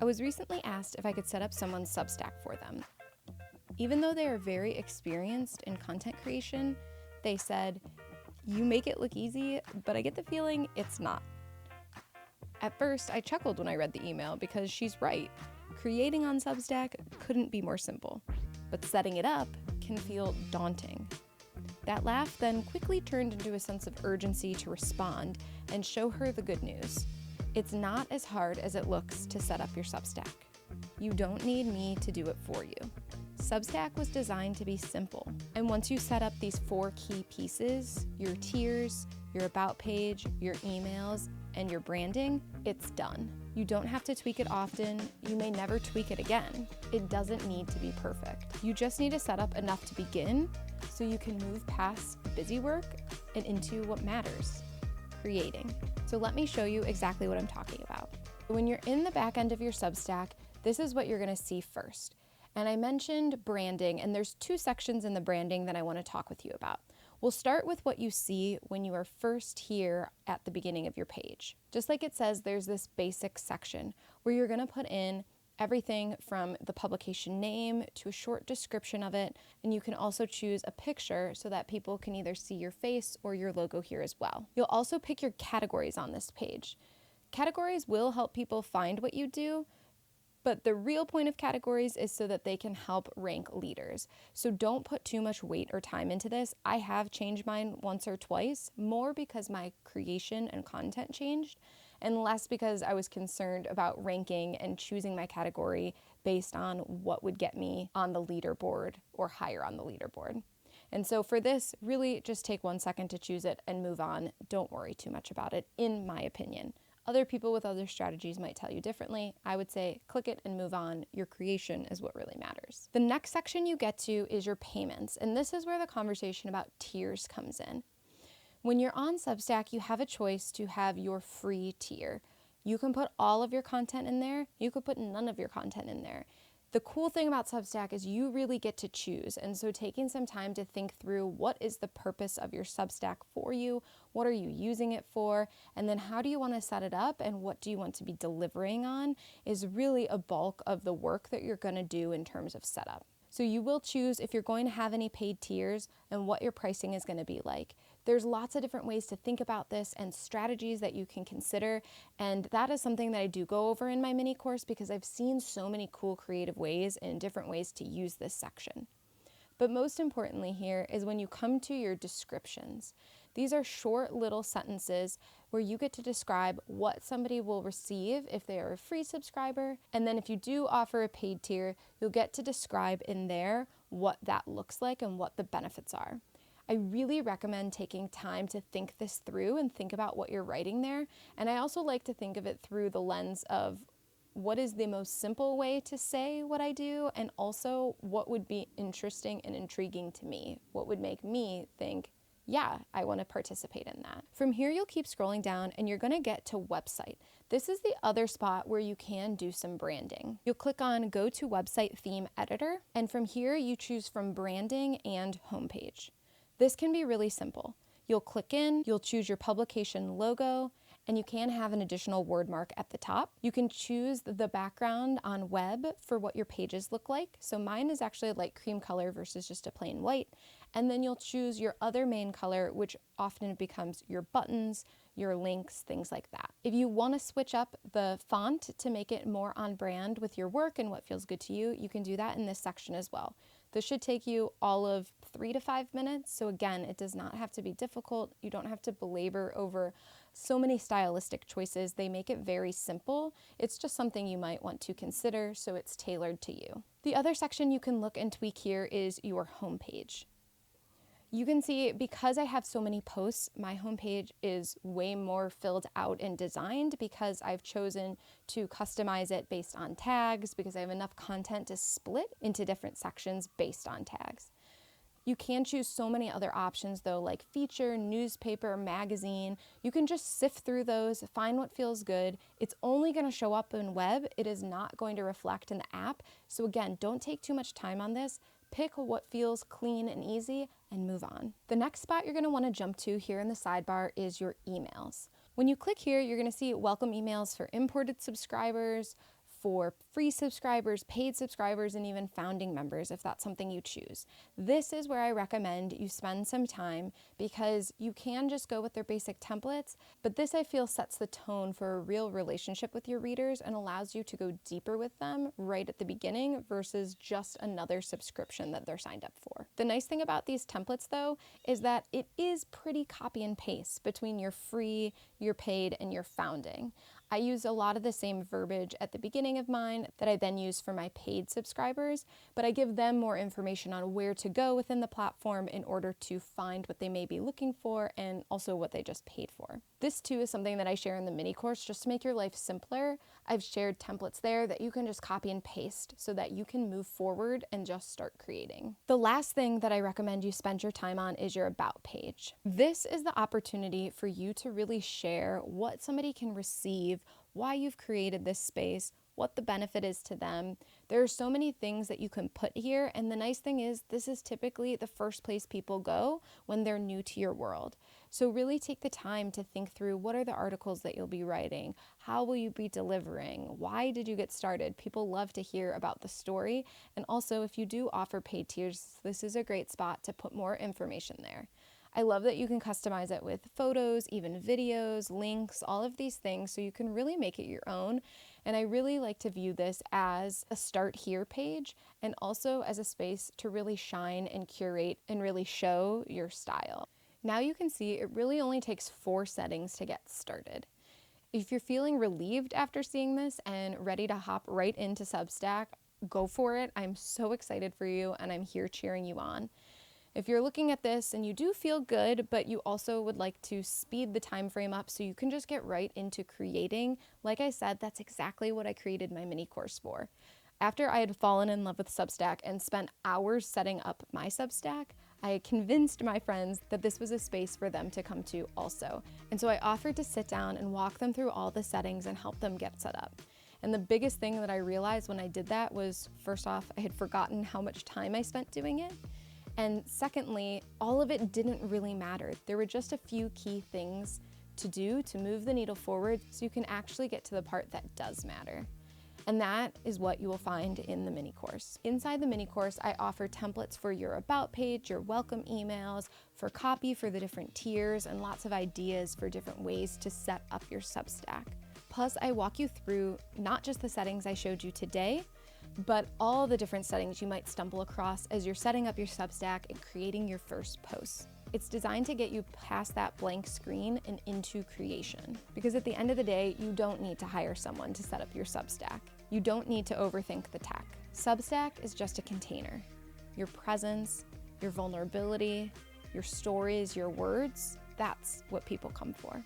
I was recently asked if I could set up someone's Substack for them. Even though they are very experienced in content creation, they said, "You make it look easy, but I get the feeling it's not." At first, I chuckled when I read the email because she's right. Creating on Substack couldn't be more simple, but setting it up can feel daunting. That laugh then quickly turned into a sense of urgency to respond and show her the good news. It's not as hard as it looks to set up your Substack. You don't need me to do it for you. Substack was designed to be simple, and once you set up these 4 key pieces, your tiers, your about page, your emails, and your branding, it's done. You don't have to tweak it often. You may never tweak it again. It doesn't need to be perfect. You just need to set up enough to begin so you can move past the busy work and into what matters, creating. So let me show you exactly what I'm talking about. When you're in the back end of your Substack, this is what you're going to see first. And I mentioned branding, and there's 2 sections in the branding that I want to talk with you about. We'll start with what you see when you are first here at the beginning of your page. Just like it says, there's this basic section where you're going to put in everything from the publication name to a short description of it, and you can also choose a picture so that people can either see your face or your logo here as well. You'll also pick your categories on this page. Categories will help people find what you do, but the real point of categories is so that they can help rank leaders. So don't put too much weight or time into this. I have changed mine once or twice, more because my creation and content changed, and less because I was concerned about ranking and choosing my category based on what would get me on the leaderboard or higher on the leaderboard. And so for this, really just take 1 second to choose it and move on. Don't worry too much about it, in my opinion. Other people with other strategies might tell you differently. I would say click it and move on. Your creation is what really matters. The next section you get to is your payments, and this is where the conversation about tiers comes in. When you're on Substack, you have a choice to have your free tier. You can put all of your content in there. You could put none of your content in there. The cool thing about Substack is you really get to choose. And so taking some time to think through what is the purpose of your Substack for you? What are you using it for? And then how do you want to set it up? And what do you want to be delivering on is really a bulk of the work that you're going to do in terms of setup. So you will choose if you're going to have any paid tiers and what your pricing is going to be like. There's lots of different ways to think about this and strategies that you can consider. And that is something that I do go over in my mini course because I've seen so many cool creative ways and different ways to use this section. But most importantly here is when you come to your descriptions. These are short little sentences where you get to describe what somebody will receive if they are a free subscriber. And then if you do offer a paid tier, you'll get to describe in there what that looks like and what the benefits are. I really recommend taking time to think this through and think about what you're writing there. And I also like to think of it through the lens of what is the most simple way to say what I do, and also what would be interesting and intriguing to me. What would make me think, yeah, I want to participate in that. From here, you'll keep scrolling down and you're going to get to website. This is the other spot where you can do some branding. You'll click on Go to Website Theme Editor, and from here you choose from branding and homepage. This can be really simple. You'll click in, you'll choose your publication logo, and you can have an additional word mark at the top. You can choose the background on web for what your pages look like. So mine is actually a light cream color versus just a plain white. And then you'll choose your other main color, which often becomes your buttons, your links, things like that. If you want to switch up the font to make it more on brand with your work and what feels good to you, you can do that in this section as well. This should take you all of 3 to 5 minutes. So again, it does not have to be difficult. You don't have to belabor over so many stylistic choices. They make it very simple. It's just something you might want to consider, so it's tailored to you. The other section you can look and tweak here is your homepage. You can see, because I have so many posts, my homepage is way more filled out and designed because I've chosen to customize it based on tags, because I have enough content to split into different sections based on tags. You can choose so many other options though, like feature, newspaper, magazine. You can just sift through those, find what feels good. It's only going to show up in web. It is not going to reflect in the app. So again, don't take too much time on this. Pick what feels clean and easy and move on. The next spot you're going to want to jump to here in the sidebar is your emails. When you click here, you're going to see welcome emails for imported subscribers, for free subscribers, paid subscribers, and even founding members if that's something you choose. This is where I recommend you spend some time because you can just go with their basic templates, but this I feel sets the tone for a real relationship with your readers and allows you to go deeper with them right at the beginning versus just another subscription that they're signed up for. The nice thing about these templates though is that it is pretty copy and paste between your free, your paid, and your founding. I use a lot of the same verbiage at the beginning of mine that I then use for my paid subscribers, but I give them more information on where to go within the platform in order to find what they may be looking for and also what they just paid for. This too is something that I share in the mini course just to make your life simpler. I've shared templates there that you can just copy and paste so that you can move forward and just start creating. The last thing that I recommend you spend your time on is your about page. This is the opportunity for you to really share what somebody can receive, why you've created this space, what the benefit is to them. There are so many things that you can put here, and the nice thing is this is typically the first place people go when they're new to your world. So really take the time to think through what are the articles that you'll be writing, how will you be delivering, why did you get started? People love to hear about the story, and also if you do offer paid tiers, this is a great spot to put more information there. I love that you can customize it with photos, even videos, links, all of these things, so you can really make it your own. And I really like to view this as a start here page and also as a space to really shine and curate and really show your style. Now you can see it really only takes 4 settings to get started. If you're feeling relieved after seeing this and ready to hop right into Substack, go for it. I'm so excited for you and I'm here cheering you on. If you're looking at this and you do feel good, but you also would like to speed the time frame up so you can just get right into creating, like I said, that's exactly what I created my mini course for. After I had fallen in love with Substack and spent hours setting up my Substack, I convinced my friends that this was a space for them to come to also. And so I offered to sit down and walk them through all the settings and help them get set up. And the biggest thing that I realized when I did that was, first off, I had forgotten how much time I spent doing it. And secondly, all of it didn't really matter. There were just a few key things to do to move the needle forward so you can actually get to the part that does matter. And that is what you will find in the mini course. Inside the mini course, I offer templates for your about page, your welcome emails, for copy for the different tiers, and lots of ideas for different ways to set up your Substack. Plus, I walk you through not just the settings I showed you today, but all the different settings you might stumble across as you're setting up your Substack and creating your first posts. It's designed to get you past that blank screen and into creation. Because at the end of the day, you don't need to hire someone to set up your Substack. You don't need to overthink the tech. Substack is just a container. Your presence, your vulnerability, your stories, your words, that's what people come for.